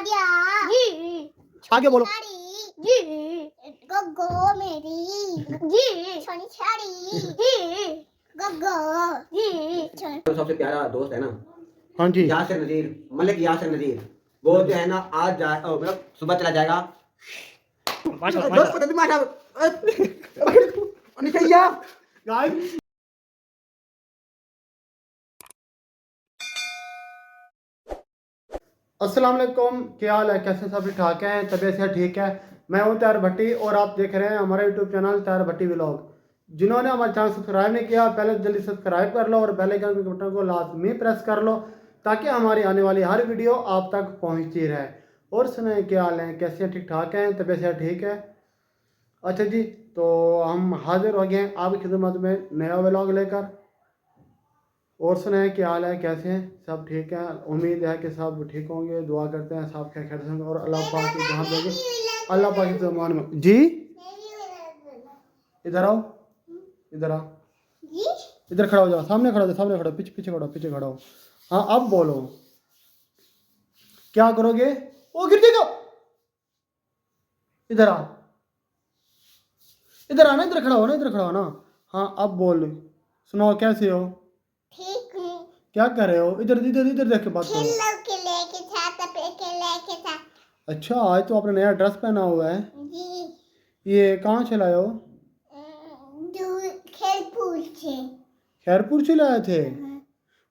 नादिया जी, आगे बोलो जी, गोगो मेरी जी, सोनी छाड़ी जी, गोगो जी। तो सबसे प्यारा दोस्त है ना हाँ जी यासिर नजीर, मलिक यासिर नजीर, वो जो है ना आज जाए मतलब सुबह चला जाएगा। दोस्त को तो मारा निकैया गाइस अस्सलाम वालेकुम, क्या हाल है? कैसे सब ठाक हैं? तबीयत से ठीक है? मैं हूं त्यार भट्टी और आप देख रहे हैं हमारा यूट्यूब चैनल त्यार भट्टी व्लॉग। जिन्होंने हमारे चैनल सब्सक्राइब नहीं किया पहले जल्दी सब्सक्राइब कर लो और बेल आइकन के बटन को लाजमी प्रेस कर लो ताकि हमारी आने वाली हर वीडियो आप तक पहुंचती रहे। और सुनाएं क्या हाल है? कैसे हैं? ठीक ठाक हैं? तबीयत से ठीक है? अच्छा जी, तो हम हाजिर हो गए हैं आपकी खिदमत में नया व्लॉग लेकर। और सुनाएं क्या हाल है? कैसे हैं? सब ठीक है? उम्मीद है कि सब ठीक होंगे। दुआ करते हैं सब खैर खैरियत से होंगे और अल्लाह पाक की जहाँ देंगे अल्लाह पाक की ज़मान में। जी इधर आओ, इधर आओ, इधर खड़ा हो जाओ, सामने खड़ा हो जाओ, सामने खड़ा हो, पीछे पीछे खड़ा हो, पीछे खड़ा हो। हाँ अब बोलो क्या करोगे? ओ गिर जाएगा, इधर आ, इधर आना, इधर खड़ा हो ना, इधर खड़ा हो ना। हाँ अब बोल, सुनाओ कैसे हो? ठीक हूँ। क्या कर रहे हो? इधर इधर इधर देख के बात करो। खेलो के लेके साथ पे खेले के साथ अच्छा आज तो आपने नया ड्रेस पहना हुआ है। जी। ये कहाँ से लाए हो? दूर खेलपुर से। खैरपुर से लाए थे?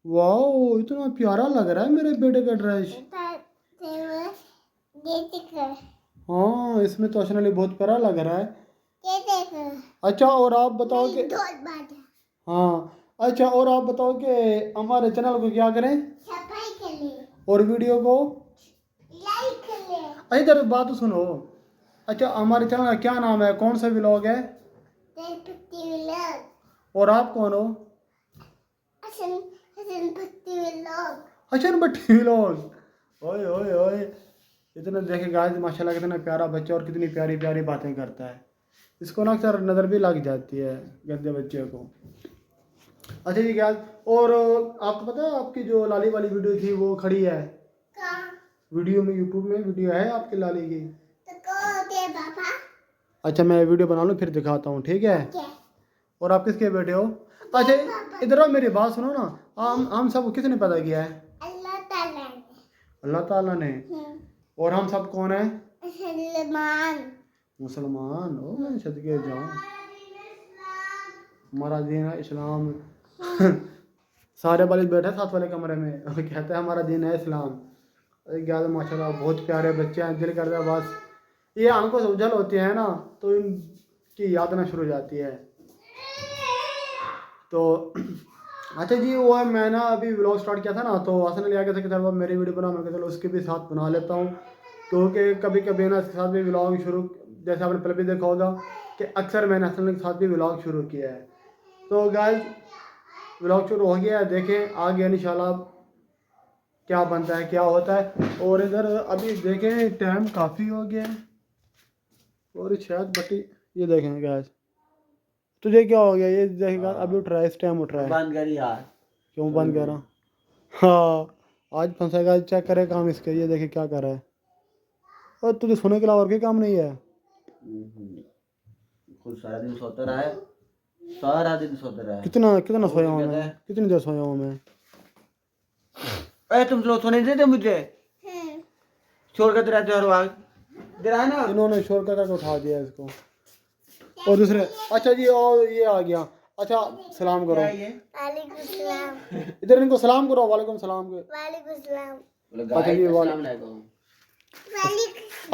वाह इतना प्यारा लग रहा है मेरे बेटे का ड्रेस। ये देखो, हाँ इसमें तो असली बहुत प्यारा लग रहा है। ये देखो। अच्छा और आप बताओ कि बहुत बात है। हाँ अच्छा और आप बताओ कि हमारे चैनल को क्या करें सफाई के लिए और वीडियो को लाइक कर ले। इधर बात तो सुनो। अच्छा हमारे चैनल का क्या नाम है? कौन सा व्लॉग है? पत्ती व्लॉग। और आप कौन हो? हसन हसन पत्ती व्लॉग। हसन भट्टी व्लॉग। ओए ओए ओए इतना देखे गाइस माशाल्लाह कितना प्यारा बच्चा और कितनी प्यारी प्यारी बातें करता है। इसको ना अक्सर नज़र भी लग जाती है गंदे बच्चे को। अच्छा जी गाइस और आपको पता है आपकी जो लाली वाली वीडियो थी वो खड़ी है कहाँ? वीडियो में, यूट्यूब में वीडियो है आपकी लाली की। तो कहो दे पापा। अच्छा मैं वीडियो बना लूँ फिर दिखाता हूँ, ठीक है? क्या? और आप किसके बेटे हो? अच्छा इधर आओ मेरी बात सुनो ना। हम सब किसने पैदा किया है? अल्लाह ताला ने। अल्लाह ताला ने। और हम सब कौन है? सलमान। मुसलमान। ओ मैं सदके जाऊँ, हमारा दीन है इस्लाम। सारे वाले बैठे साथ वाले कमरे में कहते हैं हमारा दीन है इस्लाम। क्या माशाल्लाह बहुत प्यारे बच्चे हैं, दिल करता है बस ये आंखों से उजल होती है ना तो इनकी याद ना शुरू हो जाती है। तो अच्छा जी वो है मैं ना अभी व्लॉग स्टार्ट किया था ना तो हसन अली आ गया था कि चलो मेरी वीडियो बना, मैं चलो उसके भी साथ बना लेता हूँ क्योंकि कभी कभी ना इसके साथ भी व्लॉग शुरू, जैसे आपने पहले भी देखा होगा कि अक्सर मैंने हसन अली के साथ भी व्लॉग शुरू किया है। तो गाइस व्लॉग शुरू हो गया है, देखें आगे इंशाल्लाह क्या बनता है क्या होता है। और इधर अभी देखें टाइम काफ़ी हो गया है और शायद बटी ये देखें गाइस तुझे क्या हो गया? ये देखेगा अभी उठ रहा है, इस टाइम उठ रहा है। बंद कर यार। क्यों बंद कर रहा? हाँ आज फंसेगा, चेक करे काम इसके। ये देखे क्या कर रहा है। और तुझे सोने के अलावा और कोई काम नहीं है? खुद सारा दिन सोता रहा है, सारा दिन सोता रहा है। कितना कितना वो सोया तो हूँ कहता मैं? है कितनी देर सोया हूँ मैं? अरे तुम लोग सोने देते मुझे, छोड़ कर रहते हो हर वक्त। जरा ना इन्होंने शोर करके उठा दिया इसको। और दूसरे अच्छा जी और ये आ गया। अच्छा सलाम करो, वालेकुम सलाम। इधर इनको सलाम करो। वालेकुम सलाम के। वालेकुम सलाम। अच्छा जी वालेकुम। वालेकुम।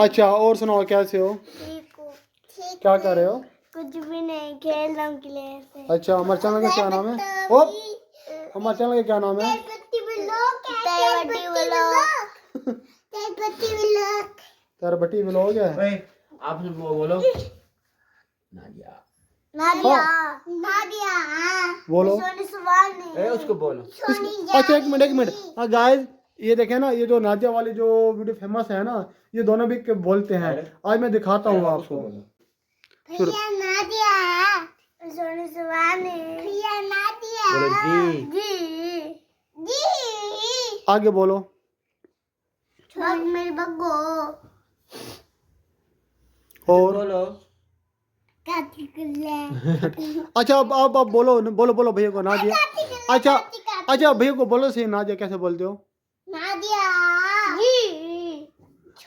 अच्छा और सुनाओ कैसे हो? ठीक हूँ। ठीक क्या कर रहे हो? कुछ भी नहीं, खेल रहा हूँ क्लास से। अच्छा हमारे चैनल का क्या नाम है? ओ हमारे चैनल का क्या नाम है? तार भट्टी व्लॉग है। आप बोलो नादिया। नादिया नादिया बोलो। सोनी सुवानी। ए उसको बोलो। अच्छा एक मिनट हाँ गाइस ये देखें ना ये जो नादिया वाली जो वीडियो फेमस है ना ये दोनों भी बोलते हैं। आज मैं दिखाता हूँ आपको। भैया नादिया सोनी सुवानी। भैया नादिया बोलो जी। जी जी। आगे बोलो। बग मेरी बग्गो और बोलो। काटी कुल्ले अच्छा अब आप बोलो बोलो बोलो भैया को नादिया। अच्छा अच्छा भैया को बोलो सही नादिया कैसे बोलते हो? नादिया जी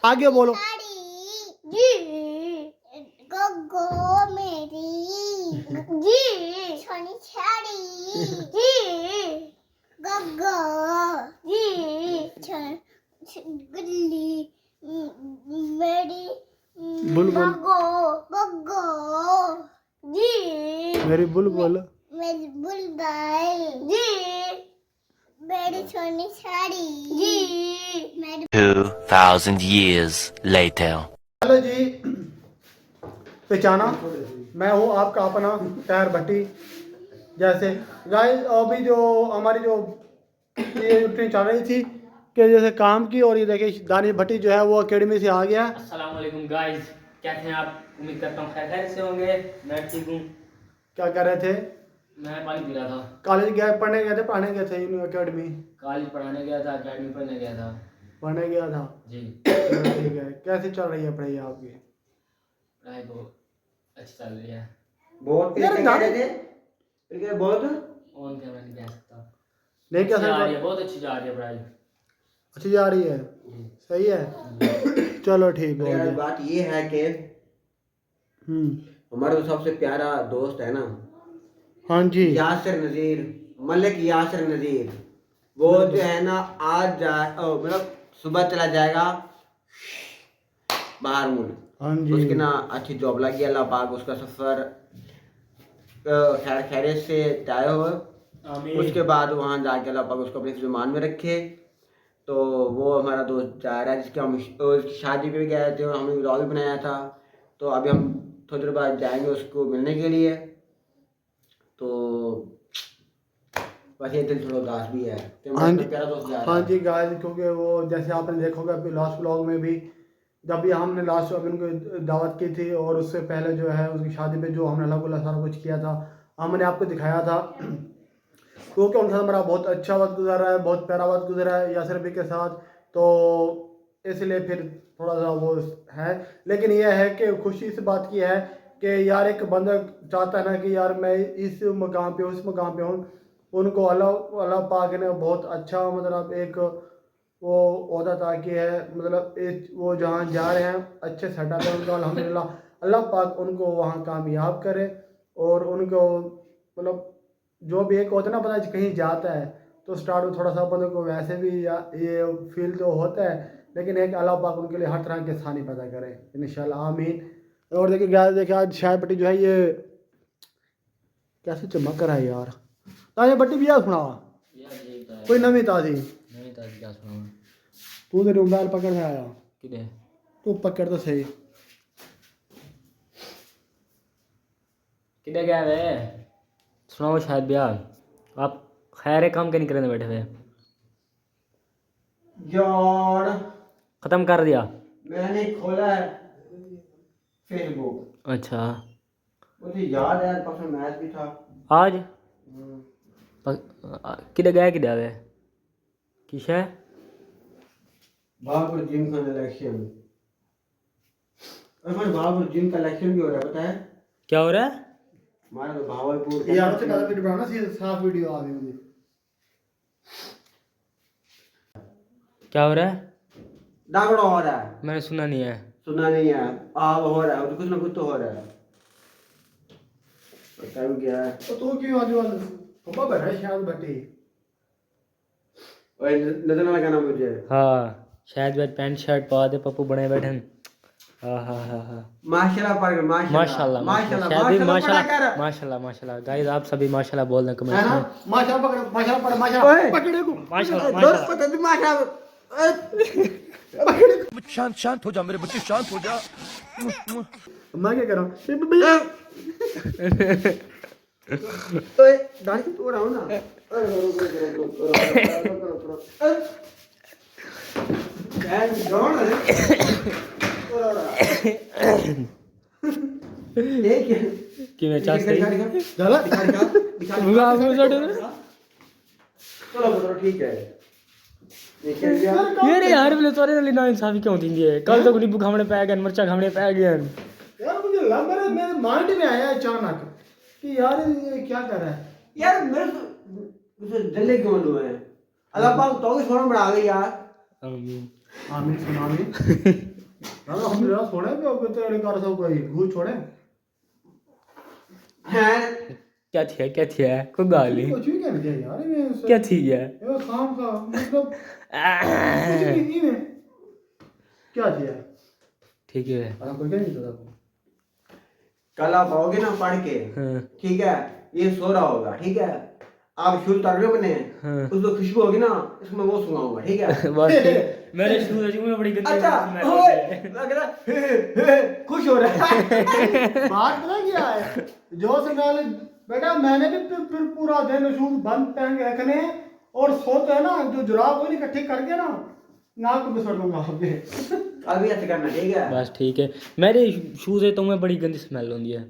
आगे बोलो। साड़ी जी गग्गो मेरी जी छोनी साड़ी जी गग्गो जी गुल्ली मेरी बुलबुल गग्गो गग्गो जी मेरी बुलबुल मेरी बुलबुल जी मेरी छोनी साड़ी जी मेरी 2,000 years later. हेलो जी, पहचाना मैं हूँ आपका अपना टायर भट्टी। जैसे गाइस अभी जो हमारी जो ये ट्रेन चल रही थी कि जैसे काम की, और ये देखिए दानिश भट्टी जो है वो अकेडमी से आ गया। अस्सलाम वालेकुम गाइस, कैसे हैं आप? उम्मीद करता हूँ खैर से होंगे। मैं ठीक हूँ। क्या कर रहे थे? मैं पानी पी रहा था। कॉलेज गए पढ़ने गए थे पढ़ने गए थे अकेडमी कॉलेज पढ़ाने गया था, अकेडमी पढ़ने गया था पढ़ने गया था। जी। चलो ठीक है, कैसे चल रही है पढ़ाई आपकी? पढ़ाई बहुत अच्छी चल रही है। बहुत यार कह रहे थे फिर क्या बहुत ऑन कैमरा नहीं कह सकता। नहीं क्या अच्छी जा रही सर? है, बहुत अच्छी जा रही है पढ़ाई। अच्छी जा रही है, सही है। चलो ठीक हो यार गया। बात ये है कि हमारा जो सबसे प्यारा दोस्त है ना, हाँ जी यासिर नज़ीर, मलिक यासिर नज़ीर, वो जो है ना आज मतलब सुबह चला जाएगा बाहर मुल्क। हाँ जी उसकी ना अच्छी जॉब लगी, अल्लाह पाक उसका सफ़र खैर खैरियत से तय हो। आमीन। उसके बाद वहाँ जाके अल्लाह पाक उसको अपने ज़ुबान में रखे। तो वो हमारा दोस्त जा रहा है, जिसके हम उसकी शादी पे भी गए थे और हमने व्लॉग भी बनाया था। तो अभी हम थोड़ी देर बाद जाएंगे उसको मिलने के लिए। तो बस ये दिल थोड़ा उदास भी है कि हाँ मेरा जी प्यारा दोस्त जा रहा हाँ है। जी गाइस, क्योंकि वो जैसे आपने देखा होगा अभी लास्ट व्लॉग में भी, जब भी हमने लास्ट अभी उनको दावत की थी और उससे पहले जो है उसकी शादी पे जो हमने अल्लाह सारा कुछ किया था, हमने आपको दिखाया था। क्योंकि उनके साथ हमारा बहुत अच्छा वक्त गुजरा है, बहुत प्यारा वक्त गुजरा है यासिर भाई के साथ। तो इसलिए फिर थोड़ा सा वो है, लेकिन यह है कि खुशी इस बात की है कि यार एक बंदा चाहता है ना कि यार मैं इस मकाम पे हूँ, इस मकाम पे हूँ। उनको अल्लाह अल्लाह पाक ने बहुत अच्छा मतलब एक वो ओहदा ताकि है, मतलब वो जहाँ जा रहे हैं अच्छे सेटअप है उनका अल्हम्दुलिल्लाह। अल्लाह पाक उनको वहाँ कामयाब करे और उनको मतलब जो भी एक होता है ना बंदा कहीं जाता है तो स्टार्ट में थोड़ा सा बंदे को वैसे भी ये फील तो होता है, लेकिन एक अल्लाह पाक उनके लिए हर तरह के आसानी पैदा करे इंशाल्लाह आमीन। और देखिए गाइस, देखिए आज शायद बट्टी जो है ये कैसे चमक रहा है यार। ताजे बट्टी भी याद सुनावा यार यही तो है। कोई नवी ताजी। नहीं तो क्या सुनाऊं? तू तेरे मोबाइल पकड़ में आया, किधर? तू पकड़ तो सही। किधर गया वे? सुनाओ शायद ब्याह। आप खैर काम के नहीं करने बैठे हुए? यार खत्म कर दिया? मैंने खोला है फेसबुक, अच्छा। मुझे याद है परसों मैच भी था। आज किधर गया, किधर वे? किस है? भागपुर जिम का इलेक्शन, भागपुर जिम का इलेक्शन भी हो रहा है, पता है? क्या हो रहा है? हमारा तो भावलपुर यार उससे ज़्यादा वीडियो बनाना सीधे साफ वीडियो आ गई मुझे। क्या हो रहा है? दागड़ो हो रहा है। मैंने सुना नहीं है। सुना नहीं है? आग हो रहा है, तो कुछ ना कुछ तो हो रहा है। पता भी क्या है? तो तू क्यों आज वाला पापा बैठा है शायद बट्टी। ओए नजर ना लगाना मुझे। हाँ शायद बैठ पैंट शर्ट पा दे पप्पू बने बैठे। हाँ हाँ हाँ हाँ माशाल्लाह पढ़ माशाल्लाह माशाल्लाह शायद भी माशाल्लाह माशाल्लाह माशाल्लाह माशाल्लाह गाइस आप सभी माशाल्लाह बोल दें कमेंट है ना? में। माशाल्लाह पकड़, माशाल्लाह पकड़, माशाल्लाह पकड़े को माशाल्लाह दोस्त माशाल्लाह। पता नहीं माशाल्लाह शांत शांत हो जा मेरे बच्चे, शांत हो जा। मैं क्या कर रहा हूँ? ओए दाढ़ी तो रहा हूं ना। कि मैं चाहता चलो ठीक है। निकल गया यार यार बोले तोरे नाल ना इंसाफी क्यों थींदी है कल तो नींबू खामणे पै गए मिर्चा खामणे पै गए यार मुझे लग मेरे माइंड में आया अचानक कि यार ये क्या कर रहा है। यार मेरे उसे जल्दी क्यों हुए हैं अल्लाह पाक तो भी छोड़ बढ़ा गई यार आमीन आमीन सुनामी यार हम जरा छोड़े भी हो तेरे कर सब कोई घूस छोड़े हैं क्या थी है कोई गाल नहीं कुछ भी कह दिया यार ये क्या थी है ये खाम का मतलब कुछ भी नहीं है क्या दिया ठीक है कोई क्या नहीं पता कल आप आओगे ना पढ़ के हाँ ठीक है ये सो रहा होगा ठीक है आप शुरू तगड़े बने हाँ उसको खुशबू होगी ना इसमें वो सुनाऊंगा ठीक है बस ठीक मेरे शूज में बड़ी गंदी अच्छा smell ओए आती है। लग रहा है खुश हो रहा है बात पता क्या है जो संभाल बेटा मैंने भी फिर पूरा दिन शूज बंद पहन के रखने हैं और सोते है ना जो जुराब वो इकट्ठे करके ना नाक में सड़ दूंगा आपके अभी ऐसे करना ठीक है बस ठीक है मेरे शूज है तो मैं बड़ी गंदी स्मेल होती है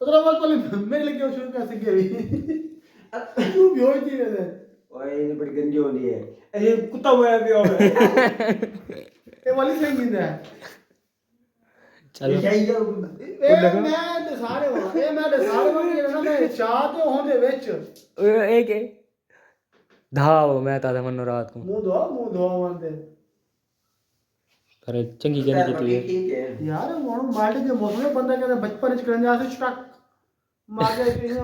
तो वो कल मेरे लिए क्यों शूज कैसे गई तू भी होई थी वैसे ओए ये बड़ी गंदी होती है ये कुत्ता हुआ भी हो ये वाली सही नींद है चलो ਇਹ ਮੈਂ ਤੇ ਸਾਰੇ ਵਾਂ ਇਹ ਮੈਂ ਤੇ ਸਾਰੇ ਵਾਂ ਜਿਹੜਾ ਨਾ ਮੈਂ ਚਾਹ ਤੇ ਹੋਂਦੇ ਵਿੱਚ एक धाव मैं था मनो रात को ਮੂੰਹ ਧੋਆ ਵੰਦੇ पर चंगी कहने की है ठीक है ਯਾਰ ਹੁਣ ਮਾਲਟੇ ਦੇ ਮੌਸਮ ਵਿੱਚ ਬੰਦਾ ਕਹਿੰਦਾ ਬਚਪਨ ਵਿੱਚ ਕਰਨ ਜਾ ਸੀ ਸਟਕ ਮਾਰ ਕੇ ਕਿ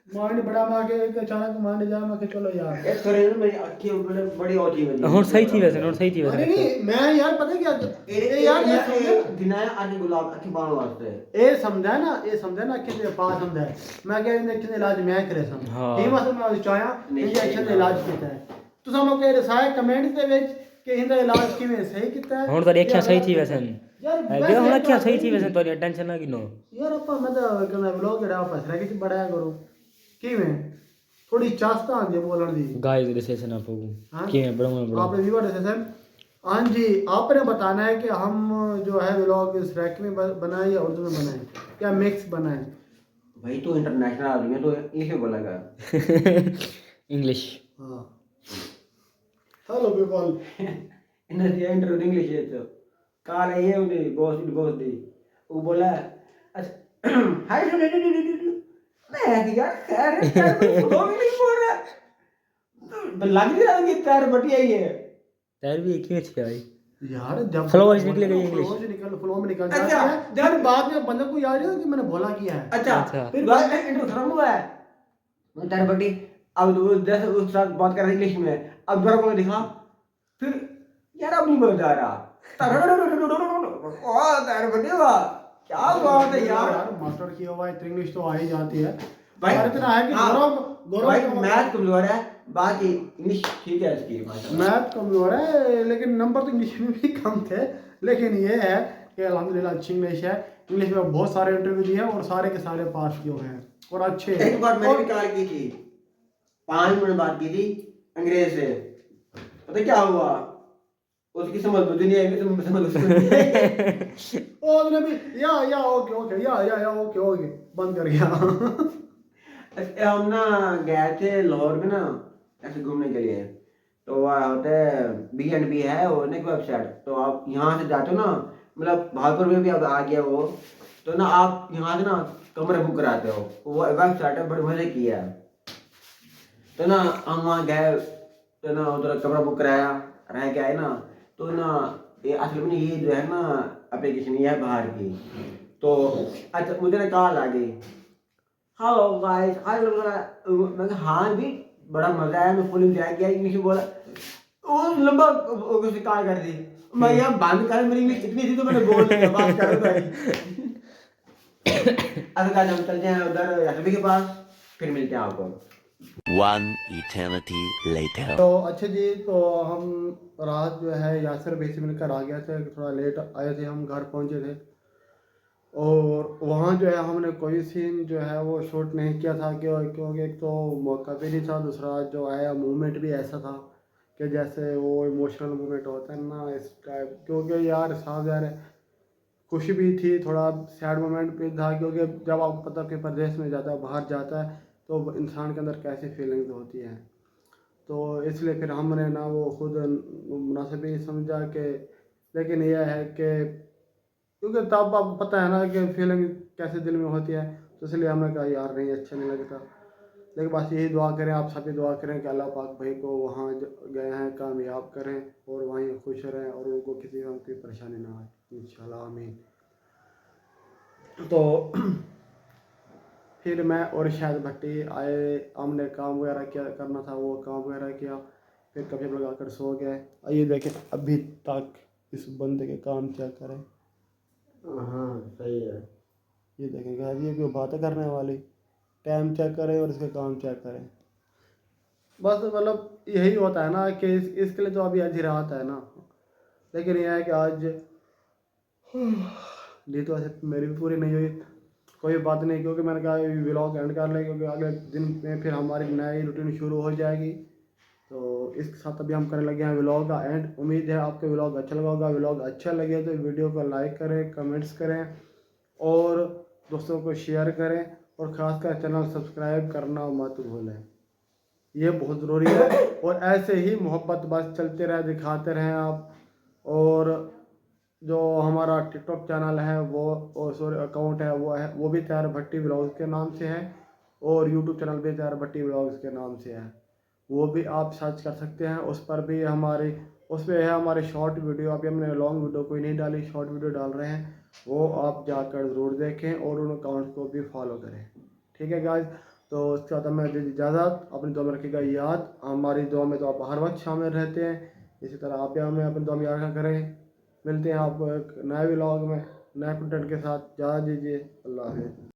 ਮਾइंड बड़ा मार के एक अचानक माइंड जा मैं कि चलो यार ये थोड़े ना मेरी आंखें बड़ी होती है हुन सही थी वैसे हुन सही थी अरे वैसे नहीं मैं यार पता क्या ये यार दिनाया आके गुलाब आके बाण वास्ते ਇਹ ਸਮਝਦਾ ਨਾ ਅੱਖਾਂ ਦੇ ਪਾਸ ਹੁੰਦਾ ਹੈ। ਮੈਂ ਕਿਹਾ ਇਹਨੇ ਅੱਖਾਂ ਦਾ ਇਲਾਜ ਮੈਂ ਕਰੇ ਸਾਂ ਹਾਂ। ਇਹ ਮਸਲ ਮੈਂ ਉਸ ਚਾਹਿਆ ਇਹ ਅੱਖਾਂ ਦਾ ਇਲਾਜ ਕੀਤਾ ਹੈ ਤੁਸੀਂ ਮੈਨੂੰ ਕਹਿ ਰਸਾਏ ਕਮੈਂਟ ਦੇ ਵਿੱਚ ਕਿ ਇਹਦਾ ਇਲਾਜ ਕਿਵੇਂ ਸਹੀ ਕੀਤਾ ਹੈ ਹੁਣ ਤਾਂ ਅੱਖਾਂ ਸਹੀ ਥੀ ਵੈਸੇ ਯਾਰ है ਹੁਣ ਅੱਖਾਂ ਸਹੀ ਥੀ ਵੈਸੇ ਤੁਹਾਡੀ ਟੈਨਸ਼ਨ ਨਾ ਕਿਨੋ ਯਾਰ ਆਪਾਂ ਮੈਂ ਤਾਂ ਕਹਿੰਦਾ ਵਲੌਗ ਜਿਹੜਾ ਆਪਾਂ ਸਰਾ ਕਿ ਬੜਾਇਆ ਕਰੋ ਕਿਵੇਂ थोड़ी चास्ता आंदी बोलने दी गाइस रिसेशन आप हाँ? किवें बड़ा आपने व्यूअर रिसेशन हाँ जी आपने बताना है कि हम जो है व्लॉग स्रैक में बनाए या उर्दू में बनाए या मिक्स बनाए भाई तो इंटरनेशनल आदमी है तो इंग्लिश में बोलेगा इंग्लिश हाँ हेलो पीपल इन्हें दिया इंटरव्यू इंग्लिश है तो कहा रही है उन्हें बॉस दी वो बोला अच्छा हाय मैं यार खैर तो भी नहीं बोल रहा तो लग नहीं रहा कि तार बटिया ही है तैर भी एक ही अच्छी है भाई यार जब फ्लो से निकलेगा इंग्लिश फ्लो में निकल अच्छा, जाता है जब बाद में बंदे को याद है कि मैंने बोला किया है अच्छा अच्छा। फिर बाद में इंटरव्यू खत्म हुआ है मैं तार बटी अब वो जैसे उस साथ बात कर रहे इंग्लिश में अब दोबारा बोला दिखा फिर यार अब नहीं बोल जा रहा ओ तार बटी वाह क्या बात है यार मास्टर की हुआ है इंग्लिश तो आ ही जाती है भाई और इतना है कि गौरव भाई मैथ कमजोर है बाकी इंग्लिश ठीक है इसकी माशाल्लाह मैथ कमजोर है लेकिन नंबर तो इंग्लिश में भी कम थे लेकिन ये है कि अल्हम्दुलिल्लाह अच्छी इंग्लिश है इंग्लिश में बहुत सारे इंटरव्यू दिए हैं और सारे के सारे पास किए हुए हैं और अच्छे एक बार मैंने भी कॉल की थी 5 मिनट बात की थी अंग्रेज से पता क्या हुआ उसकी समझ बुद्धि नहीं आएगी तो समझ उसको और भी या ओके या ओके बंद कर गया हम ना गए थे लाहौर में ना ऐसे घूमने के लिए तो वहाँ होता है B&B है वो ना एक वेबसाइट तो आप यहाँ से जाते हो ना मतलब भागपुर में भी अब आ गया वो तो ना आप यहाँ से ना कमरे बुक कराते हो वो वेबसाइट है बड़े मजे की है तो ना हम वहाँ गए तो ना उधर कमरा बुक कराया रह के आए ना तो ना ये असल में ये जो है ना एप्लीकेशन ये है बाहर की तो अच्छा मुझे ना कॉल आ गई हेलो गाइस मैं कहा हाँ भी बड़ा मजा आया मैं फुल एंजॉय किया इंग्लिश में बोला वो लंबा उसने कॉल कर दी मैं यहाँ बंद कर मेरी इंग्लिश इतनी थी तो मैंने बोल दिया बात कर भाई अब कल हम चलते हैं उधर यासबी के पास फिर मिलते हैं आपको One eternity later. तो अच्छे जी तो हम रात जो है यासर भाई से मिलकर आ गए थे थोड़ा लेट आए थे हम घर पहुंचे थे और वहाँ जो है हमने कोई सीन जो है वो शूट नहीं किया था क्योंकि एक तो मौका भी नहीं था दूसरा जो आया मूवमेंट भी ऐसा था कि जैसे वो इमोशनल मूवमेंट होता है ना इस टाइप क्योंकि यार साहब यार खुशी भी थी थोड़ा सैड मोमेंट भी था क्योंकि जब आपको पता कि प्रदेश में जाता है बाहर जाता है तो इंसान के अंदर कैसी फीलिंग्स होती हैं तो इसलिए फिर हमने ना वो खुद मुनासिब ही समझा कि, लेकिन यह है कि क्योंकि तब आपको पता है ना कि फीलिंग कैसे दिल में होती है, तो इसलिए हमने कहा यार नहीं अच्छा नहीं लगता। लेकिन बस यही दुआ करें, आप सभी दुआ करें कि अल्लाह पाक भाई को वहाँ गए हैं कामयाब करें और वहीं खुश रहें और उनको किसी तरह की परेशानी ना आए इंशाल्लाह आमीन। तो फिर मैं और शायद भट्टी आए, हमने काम वगैरह किया करना था, वो काम वगैरह किया, फिर कभी लगा कर सो गए। आइए देखें अभी तक इस बंदे के काम क्या करें। हाँ सही है। ये देखें गाइस, ये कोई बातें करने वाली, टाइम चेक करें और इसके काम चेक करें। बस मतलब यही होता है ना कि इसके लिए तो अभी आज ही रात है ना, लेकिन यह है कि आज नींद तो ऐसे मेरी भी पूरी नहीं हुई, कोई बात नहीं, क्योंकि मैंने कहा व्लॉग एंड कर लें क्योंकि अगले दिन में फिर हमारी नई रूटीन शुरू हो जाएगी। तो इसके साथ अभी हम करने लगे हैं व्लॉग का एंड। उम्मीद है आपको व्लॉग अच्छा लगा होगा। व्लॉग अच्छा लगे तो वीडियो को लाइक करें, कमेंट्स करें और दोस्तों को शेयर करें और ख़ासकर चैनल सब्सक्राइब करना मत भूलें, ये बहुत ज़रूरी है। और ऐसे ही मोहब्बत बस चलते रहे, दिखाते रहें आप। और जो हमारा टिकटॉक चैनल है वो सॉरी अकाउंट है वो भी तैयार भट्टी व्लॉग्स के नाम से है, और यूट्यूब चैनल भी तैयार भट्टी व्लॉग्स के नाम से है, वो भी आप सर्च कर सकते हैं। उस पर भी उसमें है हमारे शॉर्ट वीडियो, अभी हमने लॉन्ग वीडियो कोई नहीं डाली, शॉर्ट वीडियो डाल रहे हैं, वो आप जाकर ज़रूर देखें और उन अकाउंट को भी फॉलो करें। ठीक है गाइज, तो उसके बाद मैं इजाज़त, अपनी दुआ में रखिएगा याद, हमारी दुआ में तो आप हर वक्त शामिल रहते हैं, इसी तरह आप भी हमें अपनी दुआ में याद करें। मिलते हैं आपको एक नए व्लॉग में नए कंटेंट के साथ, इजाज़त दीजिए, अल्लाह हाफ़िज़।